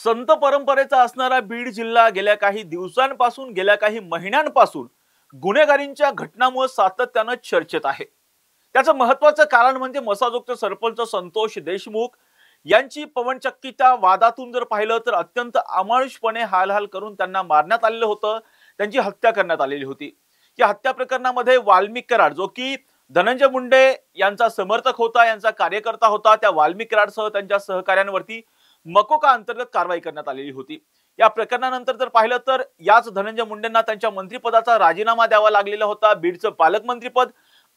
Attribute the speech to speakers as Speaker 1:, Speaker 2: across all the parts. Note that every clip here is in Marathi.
Speaker 1: संत परंपरेचा असणारा बीड जिल्हा गेल्या काही दिवसांपासून गेल्या काही महिन्यांपासून गुन्हेगारींच्या घटनांमुळे सातत्यानं चर्चेत आहे। त्याचं महत्त्वाचं कारण म्हणजे मसाजोगचे सरपंच संतोष देशमुख यांची पवनचक्की त्या वादातून जर पाहिलं तर अत्यंत अमानुषपणे हालहाल करून त्यांना मारण्यात आलेलं होतं, त्यांची हत्या करण्यात आलेली होती। या हत्या प्रकरणामध्ये वाल्मिक कराड जो की धनंजय मुंडे यांचा समर्थक होता, यांचा कार्यकर्ता होता, त्या वाल्मिक कराडसह त्यांच्या सहकाऱ्यांवरती मकोका अंतर्गत कारवाई करण्यात आलेली होती। या प्रकरणानंतर जर पाहिलं तर याच धनंजय मुंडेंना त्यांच्या मंत्रिपदाचा राजीनामा द्यावा लागलेला होता। बीडचं पालकमंत्रीपद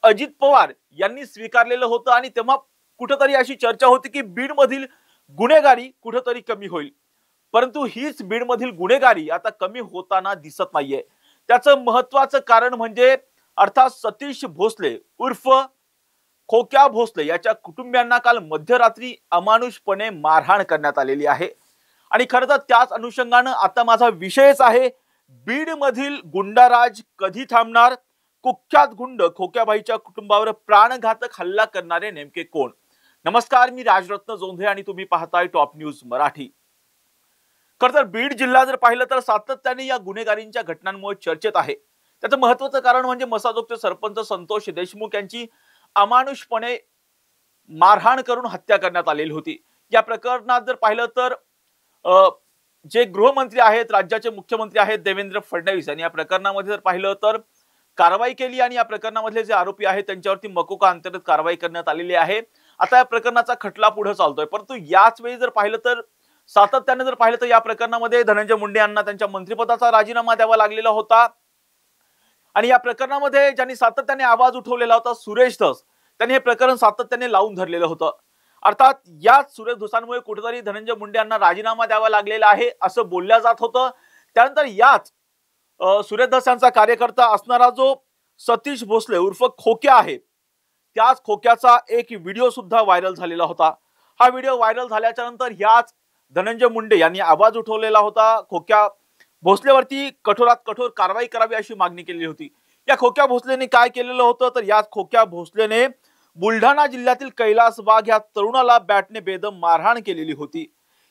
Speaker 1: अजित पवार यांनी स्वीकारलेलं होतं आणि तेव्हा कुठेतरी अशी चर्चा होती की बीड मधील गुन्हेगारी कुठेतरी कमी होईल, परंतु हीच बीड मधील गुन्हेगारी आता कमी होताना दिसत नाहीये। त्याचं महत्त्वाचं कारण म्हणजे अर्थात सतीश भोसले उर्फ खोक्या भोसले याच्या कुटुंबियांना काल मध्यरात्री अमानुषपणे मारहाण करण्यात आलेली आहे। आणि खरं तर त्याच अनुषंगाने आता माझा विषयच आहे, बीड मधील गुंडाराज कधी थांबणार? कुख्यात गुंड खोक्याबाईच्या कुटुंबावर प्राणघातक हल्ला करणारे नेमके कोण? नमस्कार, मी राजरत्न जोंधे आणि तुम्ही पाहताय टॉप न्यूज मराठी। खरं तर बीड जिल्हा जर पाहिलं तर सातत्याने या गुन्हेगारींच्या घटनांमुळे चर्चेत आहे। त्याचं महत्त्वाचं कारण म्हणजे मसाजोगचे सरपंच संतोष देशमुख यांची अमानुषपणे मारहाण करून हत्या करण्यात आलेली होती। या प्रकरणात जर पाहिलं तर जे गृहमंत्री आहेत, राज्याचे मुख्यमंत्री आहेत देवेंद्र फडणवीस यांनी या प्रकरणामध्ये जर पाहिलं तर कारवाई केली आणि या प्रकरणामधले जे आरोपी आहेत त्यांच्यावरती मकोका अंतर्गत कारवाई करण्यात आलेली आहे। आता या प्रकरणाचा खटला पुढे चालतोय, परंतु याच वेळी जर पाहिलं तर सातत्याने जर पाहिलं तर या प्रकरणामध्ये धनंजय मुंडे यांना त्यांच्या मंत्रिपदाचा राजीनामा द्यावा लागलेला होता। आणि या प्रकरणामध्ये ज्यांनी सातत्याने आवाज उठवलेला होता सुरेश धस, त्यांनी हे प्रकरण सातत्याने लावून धरलेलं होतं। अर्थात याच सुरेश धसांमुळे कुठेतरी धनंजय मुंडे यांना राजीनामा द्यावा लागलेला आहे असं बोलल्या जात होतं। त्यानंतर याच सुरेश धस यांचा कार्यकर्ता असणारा जो सतीश भोसले उर्फ खोक्या आहे, त्याच खोक्याचा एक व्हिडिओ सुद्धा व्हायरल झालेला होता। हा व्हिडिओ व्हायरल झाल्याच्या नंतर याच धनंजय मुंडे यांनी आवाज उठवलेला होता, खोक्या भोसलेवरती कठोरात कठोर कारवाई करावी अशी मागणी केली होती। या खोक्या भोसलेने काय केलेलं होतं तर याच खोक्या भोसलेने बुलढाणा जिल्ह्यातील कैलास बाग या तरुणाला बॅटने बेदम मारहाण केलेली होती।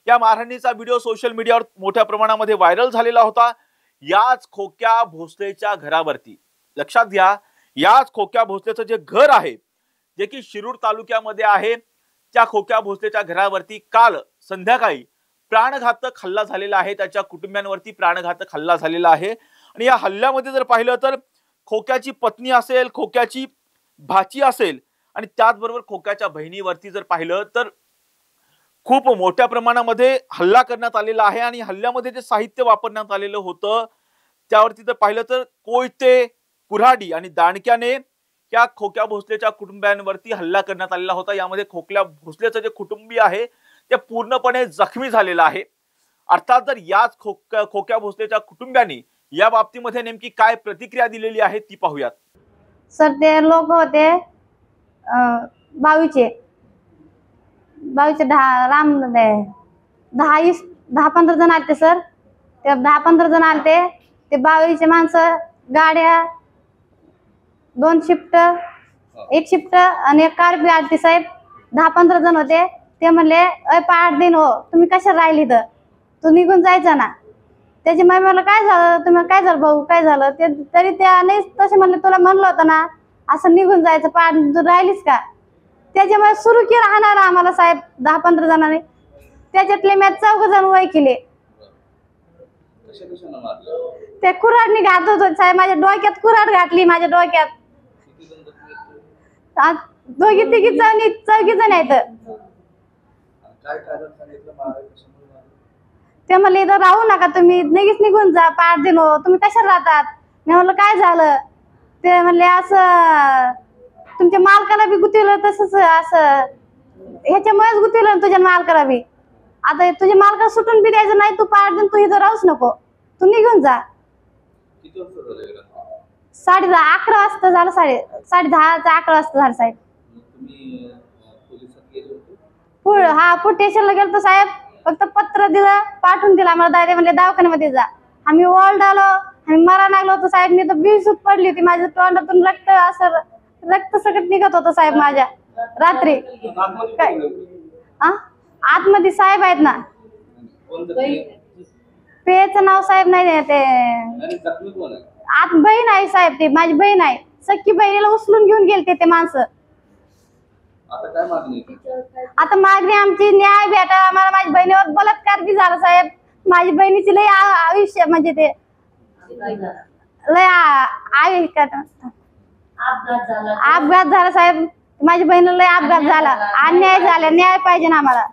Speaker 1: या मारहाणीचा व्हिडिओ सोशल मीडियावर मोठ्या प्रमाणामध्ये व्हायरल झालेला होता। याच खोक्या भोसलेच्या घरावरती, लक्षात घ्या, याच खोक्या भोसलेचं जे घर आहे जे की शिरूर तालुक्यामध्ये आहे, त्या खोक्या भोसलेच्या घरावरती काल संध्याकाळी प्राणघातक हल्ला झालेला आहे, त्याच्या कुटुंबियांवरती प्राणघातक हल्ला झालेला आहे। आणि या हल्ल्यामध्ये जर पाहिलं तर खोक्याची पत्नी असेल, खोक्याची भाची असेल आणि त्याचबरोबर खोक्याच्या बहिणीवरती जर पाहिलं तर खूप मोठ्या प्रमाणामध्ये हल्ला करण्यात आलेला आहे। आणि हल्ल्यामध्ये जे साहित्य वापरण्यात आलेलं होतं त्यावरती जर पाहिलं तर कोयते, कुऱ्हाडी आणि दांडक्याने या खोक्या भोसलेच्या कुटुंबियांवरती हल्ला करण्यात आलेला होता। यामध्ये खोक्या भोसलेचं जे कुटुंबीय आहे ते पूर्णपणे जखमी झालेलं आहे। अर्थात जर याच खोक्या भोसलेच्या कुटुंबियांनी या बाबतीमध्ये नेमकी काय प्रतिक्रिया दिलेली आहे ती पाहूयात।
Speaker 2: सर ते लोक होते 22चे 10 15 जण आले सर। ते 10-15 जण आले, ते 22चे माणसं गाड्या 2 शिफ्ट, 1 शिफ्ट आणि एक कार बी आलती साहेब। 10-15 जण होते। ते म्हणले अय 5 दिन हो तुम्ही कशाला राहिली तर तू निघून जायचं ना। त्याची मम्मी मला काय झालं, तुम्ही काय झालं भाऊ काय झालं, ते तरी त्या नाही तसे म्हणले तुला म्हणलं होतं ना असं निघून जायचं, 5 दिन तू राहिलीस का। त्याच्यामुळे सुरू की राहणार आम्हाला साहेब 10-15 जणांनी, त्याच्यातले मी 4 जण वय केले। ते कुऱ्हाडनी घालत होतो साहेब, माझ्या डोक्यात कुऱ्हाड घातली, माझ्या डोक्यात। दोघी तिघी चौघी जण आहेत। ते म्हणले इथं राहू नका तुम्ही, लगेच निघून जा, 5 दिन हो तुम्ही कशाला राहतात। मी म्हणलं काय झालं, ते म्हणले असं तुमच्या मालकाला बी गुतीलं तसंच, असं ह्याच्यामुळेच गुतीलं तुझ्या मालकाला बी। आता तुझ्या मालकाला सुटून बी द्यायचं नाही, तू 5 दिन तू इथं राहूच नको, तू निघून जा। 10:30-11 वाजता झालं, 10:30-11 वाजता झालं साहेब। हा पुढे स्टेशनला गेलो साहेब, फक्त पत्र दिलं पाठवून दिलं आम्हाला, दादा म्हणले दवाखान्यामध्ये जा। आम्ही ओरडालो, आम्ही मरा लागलो होतो साहेब। मी तर बेशुद्ध पडली होती, माझ्या तोंडातून रक्त असं रक्त सकट निघत होतं साहेब माझ्या रात्री। काय आतमध्ये साहेब आहेत ना, पेचं नाव साहेब नाही ते आत बहीण आहे साहेब, ती माझी बहीण आहे, सख्खी बहिणीला उचलून घेऊन गेलते ते माणसं. आता मागणी आमची न्याय भेटा आम्हाला. माझ्या बहिणीवर बलात्कार बी झाला साहेब. माझी बहिणीची लय आयुष्य म्हणजे ते लय अपघात झाला साहेब. माझ्या बहिणीला लय अपघात झाला. अन्याय झाला, न्याय पाहिजे ना आम्हाला.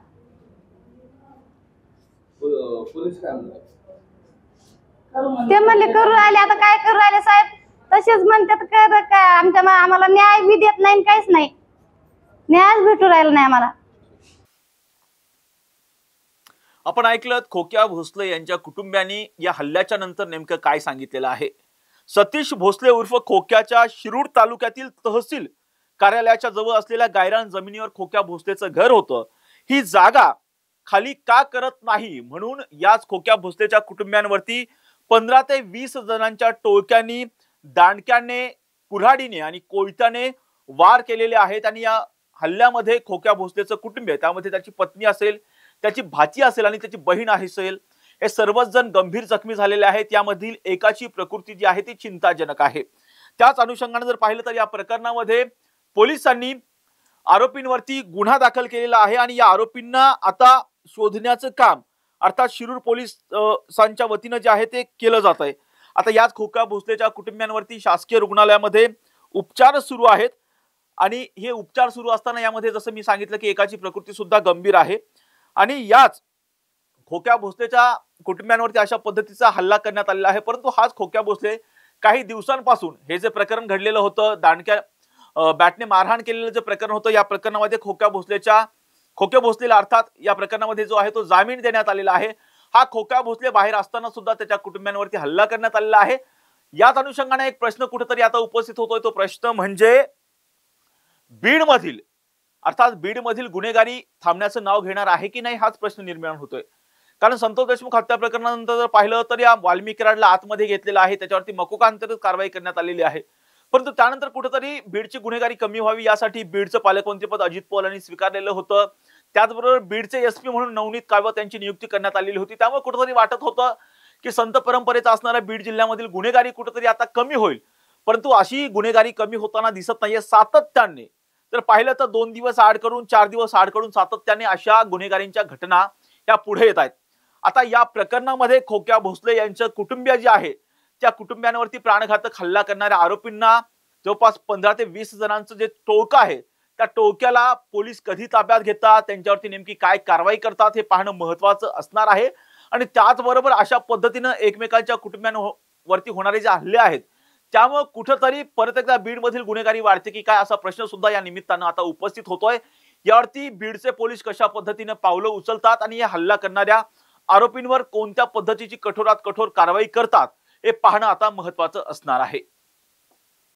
Speaker 2: ते म्हणले करू राहिले, आता काय करू राहिले साहेब, तसेच म्हणतात का आम्हाला न्याय बी देत नाही, काहीच नाही, न्यायच भेटू राहिला नाही आम्हाला.
Speaker 1: आपण ऐकलं खोक्या भोसले यांच्या कुटुंबियांनी या हल्ल्याच्या नंतर नेमकं काय सांगितलेलं आहे. सतीश भोसले उर्फ खोक्याच्या शिरूर तालुक्यातील तहसील कार्यालयाच्या जवळ असलेल्या गायरान जमिनीवर खोक्या भोसलेचं घर होतं. ही जागा खाली का करत नाही म्हणून याच खोक्या भोसलेच्या कुटुंबियांवरती 15 ते 20 जणांच्या टोळक्यांनी दांडक्याने, कुऱ्हाडीने आणि कोयत्याने वार केलेले आहेत. आणि या हल्ल्यामध्ये खोक्या भोसलेचं कुटुंब आहे, त्यामध्ये त्याची पत्नी असेल, त्याची भाची असेल आणि त्याची बहीण असेल, हे सर्वच जण गंभीर जखमी झालेले आहेत. यामधील एकाची प्रकृती जी आहे ती चिंताजनक आहे. त्याच अनुषंगाने जर पाहिलं तर या प्रकरणामध्ये पोलिसांनी आरोपींवरती गुन्हा दाखल केलेला आहे आणि या आरोपींना आता शोधण्याचं काम अर्थात शिरूर पोलिसांच्या वतीनं जे आहे ते केलं जात आहे. आता याच खोक्या भोसलेच्या कुटुंबियांवरती शासकीय रुग्णालयामध्ये उपचार सुरू आहेत आणि हे उपचार सुरू असताना यामध्ये जसं मी सांगितलं की एकाची प्रकृती सुद्धा गंभीर आहे. आणि याच खोक्या भोसलेच्या कुटुंबियांवरती अशा पद्धतीचा हल्ला करण्यात आलेला आहे. परंतु हाच खोक्या भोसले काही दिवसांपासून हे जे प्रकरण घडलेलं होतं, दांडक्या बॅटने मारहाण केलेलं जे प्रकरण होतं, या प्रकरणामध्ये खोक्या भोसलेला अर्थात या प्रकरणामध्ये जो आहे तो जामीन देण्यात आलेला आहे. हा खोक्या भोसले बाहेर असताना सुद्धा त्याच्या कुटुंबियांवरती हल्ला करण्यात आलेला आहे. याच अनुषंगाने एक प्रश्न कुठेतरी आता उपस्थित होतोय. तो प्रश्न म्हणजे बीडमधील गुन्हेगारी थांबण्याचं नाव घेणार आहे की नाही, हाच प्रश्न निर्माण होतोय. कारण संतोष देशमुख हत्या प्रकरणानंतर जर पाहिलं तर या वाल्मिकी कराडला आतमध्ये घेतलेला आहे, त्याच्यावरती मकोकांतर्गत कारवाई करण्यात आलेली आहे. परंतु त्यानंतर कुठेतरी बीडची गुन्हेगारी कमी व्हावी यासाठी बीडचं पालकमंत्रीपद अजित पवार यांनी स्वीकारलेलं होतं. त्याचबरोबर बीडचे एसपी म्हणून नवनीत काळवत यांची नियुक्ती करण्यात आलेली होती. त्यामुळे कुठेतरी वाटत होतं की संत परंपरेचा असणाऱ्या बीड जिल्ह्यामधील गुन्हेगारी कुठेतरी आता कमी होईल. परंतु अशी गुन्हेगारी कमी होताना दिसत नाहीये. सातत्याने तर पाहिलं तर 2 दिवस आड करून 4 दिवस आड करून सातत्याने अशा गुन्हेगारींच्या घटना या पुढे येत आहेत. आता या प्रकरणामध्ये खोक्या भोसले यांचं कुटुंबीय जे आहे त्या कुटुंबियांवरती प्राणघातक हल्ला करणाऱ्या आरोपींना जवळपास 15 ते 20 जणांचं जे टोळकं आहे त्या टोळक्याला पोलीस कधी ताब्यात घेतात, त्यांच्यावरती नेमकी काय कारवाई करतात हे पाहणं महत्वाचं असणार आहे. आणि त्याचबरोबर अशा पद्धतीनं एकमेकांच्या कुटुंबियांवरती होणारे जे हल्ले आहेत त्यामुळे कुठेतरी परत एकदा बीडमधील गुन्हेगारी वाढते की काय असा प्रश्न सुद्धा या निमित्तानं आता उपस्थित होतोय. यावरती बीडचे पोलीस कशा पद्धतीने पावलं उचलतात आणि या हल्ला करणाऱ्या आरोपींवर कोणत्या पद्धतीची कठोरात कठोर कारवाई करतात हे पाहणं आता महत्वाचं असणार आहे.